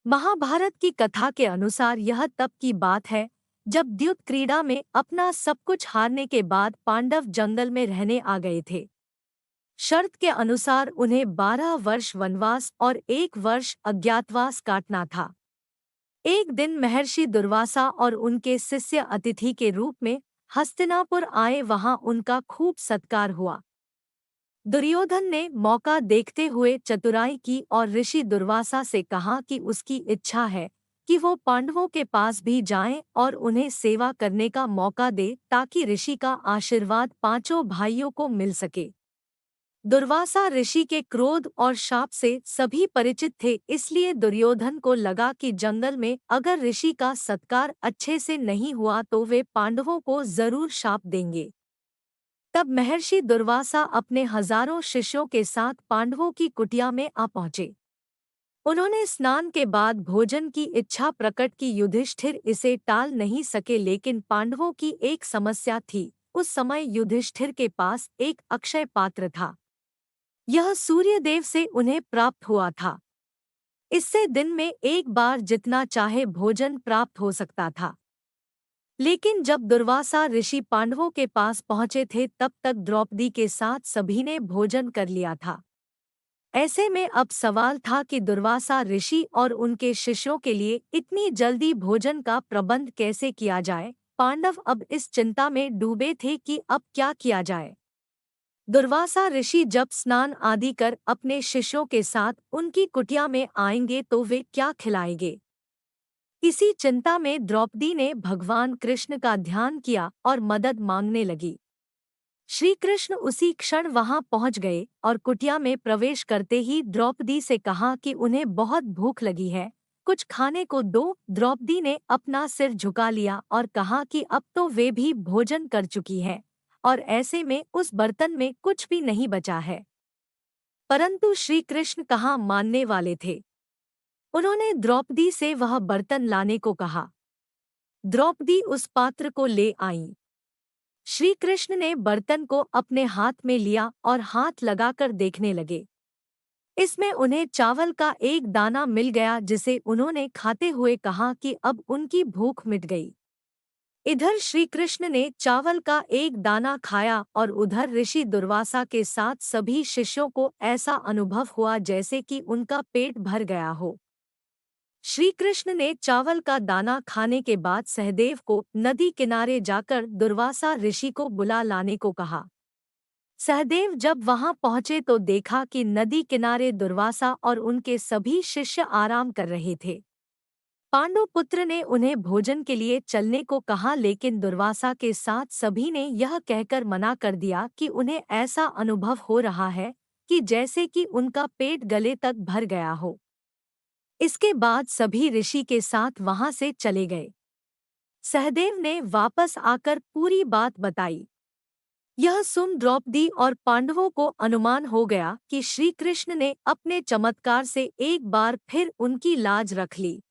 महाभारत की कथा के अनुसार यह तब की बात है जब द्युत क्रीड़ा में अपना सब कुछ हारने के बाद पांडव जंगल में रहने आ गए थे। शर्त के अनुसार उन्हें 12 वर्ष वनवास और 1 वर्ष अज्ञातवास काटना था। एक दिन महर्षि दुर्वासा और उनके शिष्य अतिथि के रूप में हस्तिनापुर आए। वहां उनका खूब सत्कार हुआ। दुर्योधन ने मौका देखते हुए चतुराई की और ऋषि दुर्वासा से कहा कि उसकी इच्छा है कि वो पांडवों के पास भी जाएं और उन्हें सेवा करने का मौका दे ताकि ऋषि का आशीर्वाद पांचों भाइयों को मिल सके। दुर्वासा ऋषि के क्रोध और शाप से सभी परिचित थे, इसलिए दुर्योधन को लगा कि जंगल में अगर ऋषि का सत्कार अच्छे से नहीं हुआ तो वे पांडवों को जरूर शाप देंगे। तब महर्षि दुर्वासा अपने हजारों शिष्यों के साथ पांडवों की कुटिया में आ पहुंचे। उन्होंने स्नान के बाद भोजन की इच्छा प्रकट की। युधिष्ठिर इसे टाल नहीं सके, लेकिन पांडवों की एक समस्या थी। उस समय युधिष्ठिर के पास एक अक्षय पात्र था। यह सूर्यदेव से उन्हें प्राप्त हुआ था। इससे दिन में एक बार जितना चाहे भोजन प्राप्त हो सकता था। लेकिन जब दुर्वासा ऋषि पांडवों के पास पहुंचे थे तब तक द्रौपदी के साथ सभी ने भोजन कर लिया था। ऐसे में अब सवाल था कि दुर्वासा ऋषि और उनके शिष्यों के लिए इतनी जल्दी भोजन का प्रबंध कैसे किया जाए। पांडव अब इस चिंता में डूबे थे कि अब क्या किया जाए। दुर्वासा ऋषि जब स्नान आदि कर अपने शिष्यों के साथ उनकी कुटिया में आएंगे तो वे क्या खिलाएंगे। इसी चिंता में द्रौपदी ने भगवान कृष्ण का ध्यान किया और मदद मांगने लगी। श्री कृष्ण उसी क्षण वहां पहुंच गए और कुटिया में प्रवेश करते ही द्रौपदी से कहा कि उन्हें बहुत भूख लगी है, कुछ खाने को दो। द्रौपदी ने अपना सिर झुका लिया और कहा कि अब तो वे भी भोजन कर चुकी है और ऐसे में उस बर्तन में कुछ भी नहीं बचा है। परंतु श्री कृष्ण कहाँ मानने वाले थे। उन्होंने द्रौपदी से वह बर्तन लाने को कहा। द्रौपदी उस पात्र को ले आई। श्री कृष्ण ने बर्तन को अपने हाथ में लिया और हाथ लगाकर देखने लगे। इसमें उन्हें चावल का एक दाना मिल गया, जिसे उन्होंने खाते हुए कहा कि अब उनकी भूख मिट गई। इधर श्री कृष्ण ने चावल का एक दाना खाया और उधर ऋषि दुर्वासा के साथ सभी शिष्यों को ऐसा अनुभव हुआ जैसे कि उनका पेट भर गया हो। श्री कृष्ण ने चावल का दाना खाने के बाद सहदेव को नदी किनारे जाकर दुर्वासा ऋषि को बुला लाने को कहा। सहदेव जब वहां पहुंचे तो देखा कि नदी किनारे दुर्वासा और उनके सभी शिष्य आराम कर रहे थे। पांडु पुत्र ने उन्हें भोजन के लिए चलने को कहा, लेकिन दुर्वासा के साथ सभी ने यह कहकर मना कर दिया कि उन्हें ऐसा अनुभव हो रहा है कि जैसे कि उनका पेट गले तक भर गया हो। इसके बाद सभी ऋषि के साथ वहां से चले गए। सहदेव ने वापस आकर पूरी बात बताई। यह सुन द्रौपदी और पांडवों को अनुमान हो गया कि श्री कृष्ण ने अपने चमत्कार से एक बार फिर उनकी लाज रख ली।